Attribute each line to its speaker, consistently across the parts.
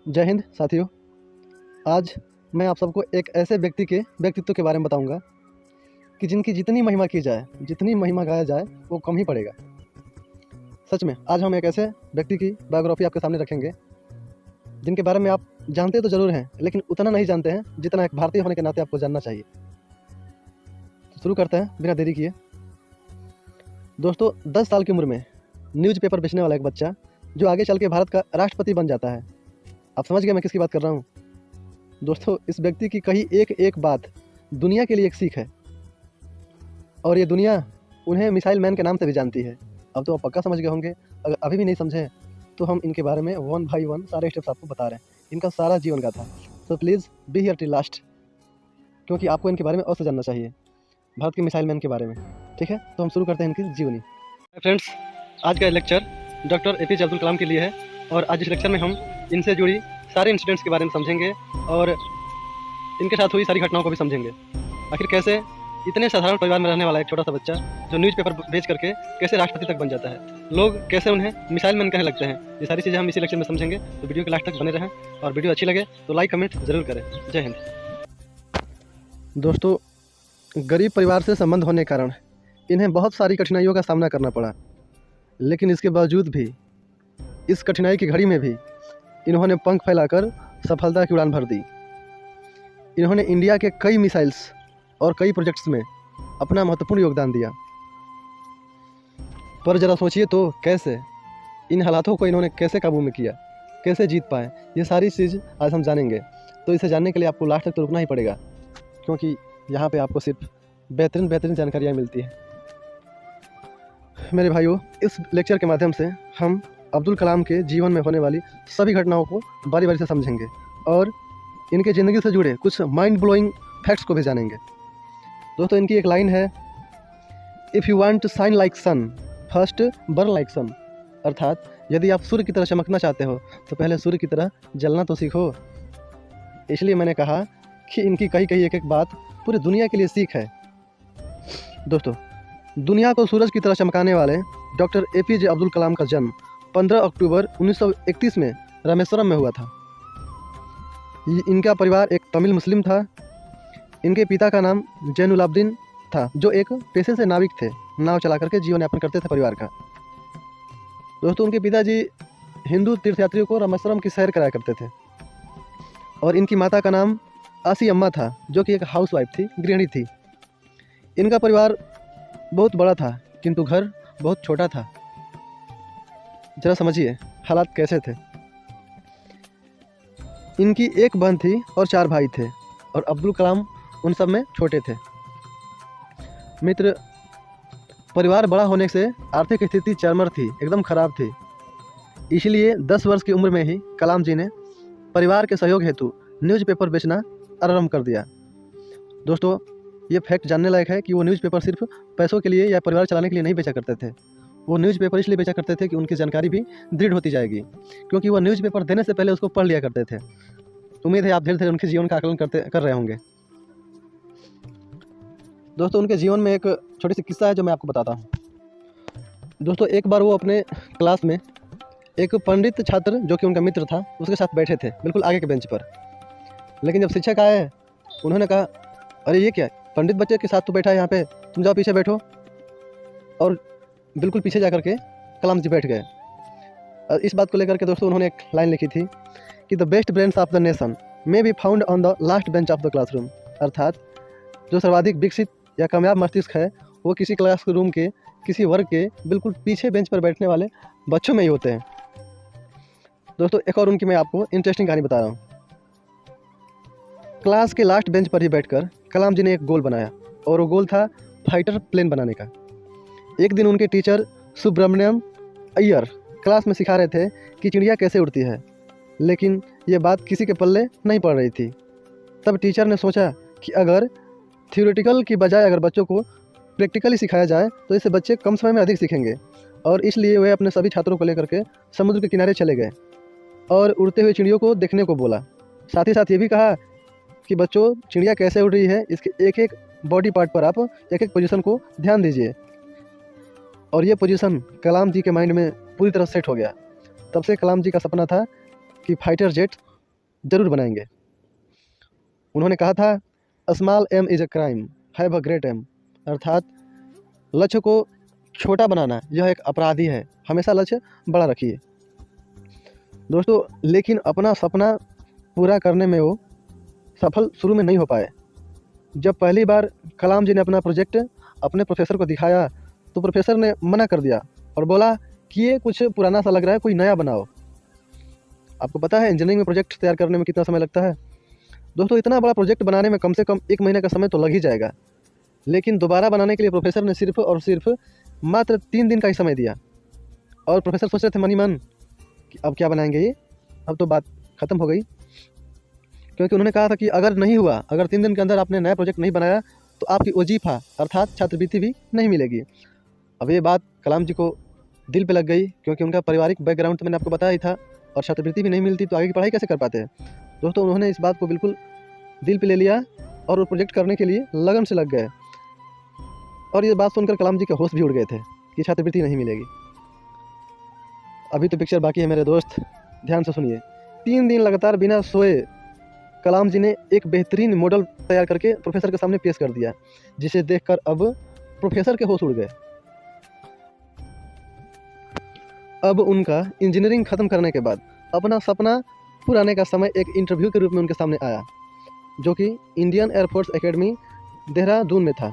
Speaker 1: जय हिंद साथियों। आज मैं आप सबको एक ऐसे व्यक्तित्व के बारे में बताऊंगा कि जिनकी जितनी महिमा की जाए, जितनी महिमा गाया जाए, वो कम ही पड़ेगा। सच में आज हम एक ऐसे व्यक्ति की बायोग्राफी आपके सामने रखेंगे जिनके बारे में आप जानते तो ज़रूर हैं, लेकिन उतना नहीं जानते हैं जितना एक भारतीय होने के नाते आपको जानना चाहिए। तो शुरू करते हैं बिना देरी किए। दोस्तों, 10 साल की उम्र में न्यूज़पेपर बेचने वाला एक बच्चा जो आगे चल के भारत का राष्ट्रपति बन जाता है। आप समझ गए मैं किसकी बात कर रहा हूँ। दोस्तों, इस व्यक्ति की कही एक एक बात दुनिया के लिए एक सीख है, और ये दुनिया उन्हें मिसाइल मैन के नाम से भी जानती है। अब तो आप पक्का समझ गए होंगे। अगर अभी भी नहीं समझे तो हम इनके बारे में 1 बाय 1 सारे स्टेप्स आपको बता रहे हैं, इनका सारा जीवन गाथा। So please be here till last, क्योंकि आपको इनके बारे में और से जानना चाहिए, भारत के मिसाइल मैन के बारे में। ठीक है, तो हम शुरू करते हैं इनकी जीवनी। फ्रेंड्स, आज का lecture doctor APJ Abdul Kalam के लिए है, और आज इस लेक्चर में हम इनसे जुड़ी सारे इंसिडेंट्स के बारे में समझेंगे और इनके साथ हुई सारी घटनाओं को भी समझेंगे। आखिर कैसे इतने साधारण परिवार में रहने वाला एक छोटा सा बच्चा जो न्यूज़पेपर बेच करके कैसे राष्ट्रपति तक बन जाता है, लोग कैसे उन्हें मिसाइल मैन कहने लगते हैं, ये सारी चीज़ें हम इसी लेक्चर में समझेंगे। तो वीडियो के लास्ट तक बने रहें, और वीडियो अच्छी लगे तो लाइक कमेंट जरूर करें। जय हिंद। दोस्तों, गरीब परिवार से संबंध होने के कारण इन्हें बहुत सारी कठिनाइयों का सामना करना पड़ा, लेकिन इसके बावजूद भी, इस कठिनाई की घड़ी में भी इन्होंने पंख फैलाकर सफलता की उड़ान भर दी। इन्होंने इंडिया के कई मिसाइल्स और कई प्रोजेक्ट्स में अपना महत्वपूर्ण योगदान दिया। पर ज़रा सोचिए तो, कैसे इन हालातों को इन्होंने कैसे काबू में किया, कैसे जीत पाए, ये सारी चीज़ आज हम जानेंगे। तो इसे जानने के लिए आपको लास्ट तक तो रुकना ही पड़ेगा, क्योंकि यहाँ पे आपको सिर्फ बेहतरीन जानकारियाँ मिलती हैं। मेरे भाइयों, इस लेक्चर के माध्यम से हम अब्दुल कलाम के जीवन में होने वाली सभी घटनाओं को बारी बारी से समझेंगे और इनके ज़िंदगी से जुड़े कुछ माइंड ब्लोइंग फैक्ट्स को भी जानेंगे। दोस्तों, इनकी एक लाइन है, if you want to shine like sun first burn like sun. अर्थात यदि आप सूर्य की तरह चमकना चाहते हो तो पहले सूर्य की तरह जलना तो सीखो। इसलिए मैंने कहा कि इनकी कही एक एक बात पूरी दुनिया के लिए सीख है। दोस्तों, दुनिया को सूरज की तरह चमकाने वाले डॉक्टर APJ अब्दुल कलाम का जन्म 15 अक्टूबर 1931 में रामेश्वरम में हुआ था। इनका परिवार एक तमिल मुस्लिम था। इनके पिता का नाम जैनुलाब्दीन था, जो एक पेशे से नाविक थे, नाव चला करके जीवन यापन करते थे परिवार का। दोस्तों, उनके पिताजी हिंदू तीर्थयात्रियों को रामेश्वरम की सैर कराया करते थे, और इनकी माता का नाम आसी अम्मा था, जो कि एक हाउसवाइफ थी, गृहिणी थी। इनका परिवार बहुत बड़ा था, किंतु घर बहुत छोटा था। जरा समझिए हालात कैसे थे। इनकी एक बहन थी और 4 भाई थे, और अब्दुल कलाम उन सब में छोटे थे। मित्र, परिवार बड़ा होने से आर्थिक स्थिति चरमर थी, एकदम ख़राब थी। इसलिए 10 वर्ष की उम्र में ही कलाम जी ने परिवार के सहयोग हेतु न्यूज़पेपर बेचना आरंभ कर दिया। दोस्तों, ये फैक्ट जानने लायक है कि वो न्यूज़पेपर सिर्फ पैसों के लिए या परिवार चलाने के लिए नहीं बेचा करते थे। वो न्यूज़पेपर इसलिए बेचा करते थे कि उनकी जानकारी भी दृढ़ होती जाएगी, क्योंकि वो न्यूज़पेपर देने से पहले उसको पढ़ लिया करते थे। उम्मीद है आप धीरे धीरे उनके जीवन का आकलन कर रहे होंगे। दोस्तों, उनके जीवन में एक छोटी सी किस्सा है जो मैं आपको बताता हूँ। दोस्तों, एक बार वो अपने क्लास में एक पंडित छात्र जो कि उनका मित्र था, उसके साथ बैठे थे, बिल्कुल आगे के बेंच पर। लेकिन जब शिक्षक आए, उन्होंने कहा, अरे ये क्या, पंडित बच्चे के साथ तो बैठा है यहाँ पे, तुम जाओ पीछे बैठो। और बिल्कुल पीछे जा करके कलाम जी बैठ गए। और इस बात को लेकर के दोस्तों उन्होंने एक लाइन लिखी थी कि the best brains of the nation may be found on the last bench of the classroom. अर्थात जो सर्वाधिक विकसित या कामयाब मस्तिष्क है, वो किसी क्लास रूम के किसी वर्ग के बिल्कुल पीछे बेंच पर बैठने वाले बच्चों में ही होते हैं। दोस्तों, एक और उनकी मैं आपको इंटरेस्टिंग कहानी बता रहा हूँ। क्लास के लास्ट बेंच पर ही बैठकर कलाम जी ने एक गोल बनाया, और वो गोल था फाइटर प्लेन बनाने का। एक दिन उनके टीचर सुब्रमण्यम अय्यर क्लास में सिखा रहे थे कि चिड़िया कैसे उड़ती है, लेकिन ये बात किसी के पल्ले नहीं पड़ रही थी। तब टीचर ने सोचा कि अगर थ्योरेटिकल की बजाय अगर बच्चों को प्रैक्टिकली सिखाया जाए तो इससे बच्चे कम समय में अधिक सीखेंगे, और इसलिए वे अपने सभी छात्रों को लेकर के समुद्र के किनारे चले गए और उड़ते हुए चिड़ियों को देखने को बोला। साथ ही साथ ये भी कहा कि बच्चों, चिड़िया कैसे उड़ रही है, इसके एक एक बॉडी पार्ट पर आप एक एक पोजीशन को ध्यान दीजिए। और ये पोजीशन कलाम जी के माइंड में पूरी तरह सेट हो गया। तब से कलाम जी का सपना था कि फाइटर जेट ज़रूर बनाएंगे। उन्होंने कहा था, a small aim is a crime, have a great aim, अर्थात लक्ष्य को छोटा बनाना यह एक अपराधी है, हमेशा लक्ष्य बड़ा रखिए। दोस्तों, लेकिन अपना सपना पूरा करने में वो सफल शुरू में नहीं हो पाए। जब पहली बार कलाम जी ने अपना प्रोजेक्ट अपने प्रोफेसर को दिखाया तो प्रोफेसर ने मना कर दिया और बोला कि ये कुछ पुराना सा लग रहा है, कोई नया बनाओ। आपको पता है इंजीनियरिंग में प्रोजेक्ट तैयार करने में कितना समय लगता है? दोस्तों, इतना बड़ा प्रोजेक्ट बनाने में कम से कम 1 महीने का समय तो लग ही जाएगा, लेकिन दोबारा बनाने के लिए प्रोफेसर ने सिर्फ और सिर्फ मात्र 3 दिन का ही समय दिया। और प्रोफेसर सोच रहे थे मन ही मन कि अब क्या बनाएंगे ये, अब तो बात ख़त्म हो गई, क्योंकि उन्होंने कहा था कि अगर नहीं हुआ, अगर 3 दिन के अंदर आपने नया प्रोजेक्ट नहीं बनाया तो आपकी वजीफ़ा अर्थात छात्रवृत्ति भी नहीं मिलेगी। अब ये बात कलाम जी को दिल पे लग गई, क्योंकि उनका पारिवारिक बैकग्राउंड तो मैंने आपको बताया ही था, और छात्रवृत्ति भी नहीं मिलती तो आगे की पढ़ाई कैसे कर पाते हैं। दोस्तों, उन्होंने इस बात को बिल्कुल दिल पे ले लिया और वो प्रोजेक्ट करने के लिए लगन से लग गए। और ये बात सुनकर कलाम जी के होश भी उड़ गए थे कि छात्रवृत्ति नहीं मिलेगी। अभी तो पिक्चर बाकी है मेरे दोस्त, ध्यान से सुनिए। 3 दिन लगातार बिना सोए कलाम जी ने एक बेहतरीन मॉडल तैयार करके प्रोफेसर के सामने पेश कर दिया, जिसे देखकर अब प्रोफेसर के होश उड़ गए। अब उनका इंजीनियरिंग ख़त्म करने के बाद अपना सपना पुराने का समय एक इंटरव्यू के रूप में उनके सामने आया, जो कि इंडियन एयरफोर्स एकेडमी देहरादून में था।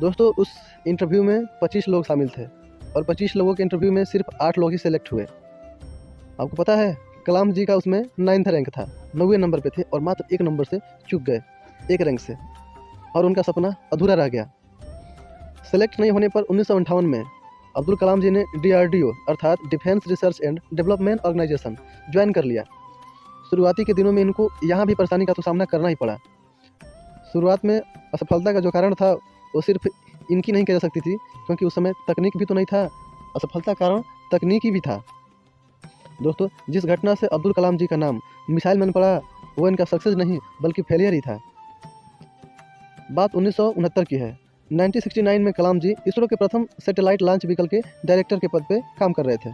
Speaker 1: दोस्तों, उस इंटरव्यू में 25 लोग शामिल थे और 25 लोगों के इंटरव्यू में सिर्फ 8 लोग ही सेलेक्ट हुए। आपको पता है कलाम जी का उसमें 9th रैंक था, 9वें नंबर पे थे और मात्र 1 नंबर से चूक गए, 1 रैंक से, और उनका सपना अधूरा रह गया। सेलेक्ट नहीं होने पर 1958 में अब्दुल कलाम जी ने DRDO अर्थात defence research and development organisation join कर लिया। शुरुआती के दिनों में इनको यहाँ भी परेशानी का तो सामना करना ही पड़ा। शुरुआत में असफलता का जो कारण था वो सिर्फ इनकी नहीं कह जा सकती थी, क्योंकि उस समय तकनीक भी तो नहीं था, असफलता का कारण तकनीकी भी था। दोस्तों, जिस घटना से अब्दुल कलाम जी का नाम मिसाइल मैन पड़ा वो इनका सक्सेस नहीं बल्कि फेलियर ही था। बात 1969 की है। 1969 में कलाम जी इसरो के प्रथम सैटेलाइट लॉन्च व्हीकल के डायरेक्टर के पद पे काम कर रहे थे।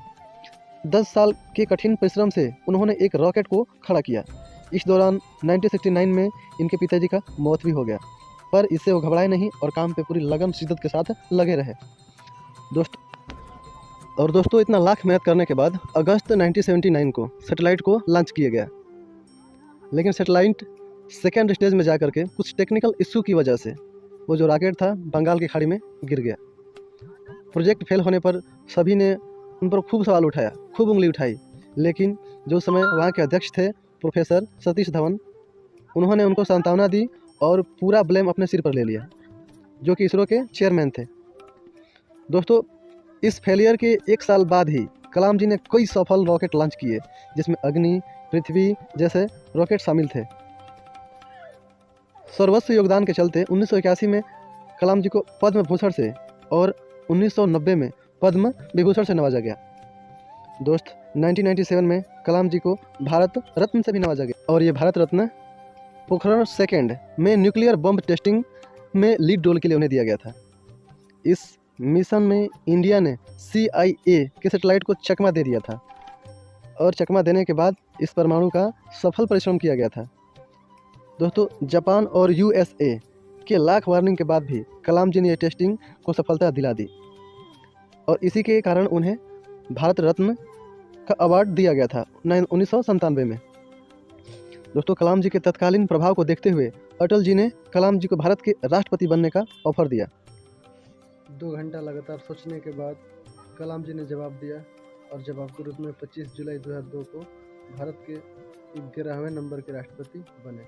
Speaker 1: 10 साल के कठिन परिश्रम से उन्होंने एक रॉकेट को खड़ा किया। इस दौरान 1969 में इनके पिताजी का मौत भी हो गया, पर इससे वो घबराए नहीं और काम पे पूरी लगन शिद्दत के साथ लगे रहे। दोस्तों, इतना लाख मेहनत करने के बाद अगस्त 1979 को सैटेलाइट को लॉन्च किया गया, लेकिन सैटेलाइट सेकेंड स्टेज में जाकर के कुछ टेक्निकल इश्यू की वजह से वो जो रॉकेट था बंगाल की खाड़ी में गिर गया। प्रोजेक्ट फेल होने पर सभी ने उन पर खूब सवाल उठाया, खूब उंगली उठाई, लेकिन जो समय वहाँ के अध्यक्ष थे प्रोफेसर सतीश धवन, उन्होंने उनको सांत्वना दी और पूरा ब्लेम अपने सिर पर ले लिया, जो कि इसरो के चेयरमैन थे। दोस्तों, इस फेलियर के 1 साल बाद ही कलाम जी ने कई सफल रॉकेट लॉन्च किए, जिसमें अग्नि, पृथ्वी जैसे रॉकेट शामिल थे। सर्वस्व योगदान के चलते 1981 में कलाम जी को पद्म भूषण से और 1990 में पद्म विभूषण से नवाजा गया। दोस्त, 1997 में कलाम जी को भारत रत्न से भी नवाजा गया, और ये भारत रत्न पोखरण सेकेंड में न्यूक्लियर बम टेस्टिंग में लीड रोल के लिए उन्हें दिया गया था। इस मिशन में इंडिया ने CIA के सैटेलाइट को चकमा दे दिया था, और चकमा देने के बाद इस परमाणु का सफल परिश्रम किया गया था। दोस्तों, जापान और USA के लाख वार्निंग के बाद भी कलाम जी ने यह टेस्टिंग को सफलता दिला दी, और इसी के कारण उन्हें भारत रत्न का अवार्ड दिया गया था 1997 में। दोस्तों, कलाम जी के तत्कालीन प्रभाव को देखते हुए अटल जी ने कलाम जी को भारत के राष्ट्रपति बनने का ऑफर दिया। 2 घंटा लगातार सोचने के बाद कलाम जी ने जवाब दिया, और जवाब के रूप में 25 जुलाई 2002 को भारत के 11वें नंबर के राष्ट्रपति बने।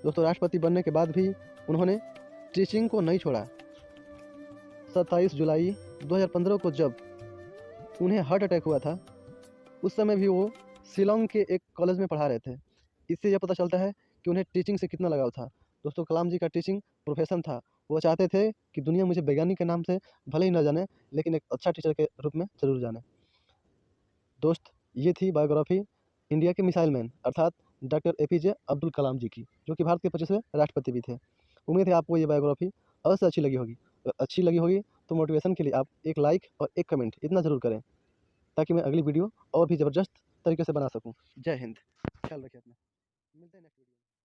Speaker 1: दोस्तों, राष्ट्रपति बनने के बाद भी उन्होंने टीचिंग को नहीं छोड़ा। 27 जुलाई 2015 को जब उन्हें हार्ट अटैक हुआ था, उस समय भी वो शिलोंग के एक कॉलेज में पढ़ा रहे थे। इससे यह पता चलता है कि उन्हें टीचिंग से कितना लगाव था। दोस्तों, कलाम जी का टीचिंग प्रोफेशन था। वो चाहते थे कि दुनिया मुझे वैज्ञानिक के नाम से भले ही न जाने, लेकिन एक अच्छा टीचर के रूप में ज़रूर जाने। दोस्त, ये थी बायोग्राफी इंडिया के मिसाइल मैन अर्थात डॉक्टर APJ अब्दुल कलाम जी की, जो कि भारत के 25वें राष्ट्रपति भी थे। उम्मीद है आपको ये बायोग्राफी अवश्य अच्छी लगी होगी। अगर अच्छी लगी होगी तो मोटिवेशन के लिए आप एक लाइक और एक कमेंट इतना ज़रूर करें, ताकि मैं अगली वीडियो और भी ज़बरदस्त तरीके से बना सकूँ। जय हिंद। ख्याल रखिए अपना। मिलते हैं नेक्स्ट वीडियो में।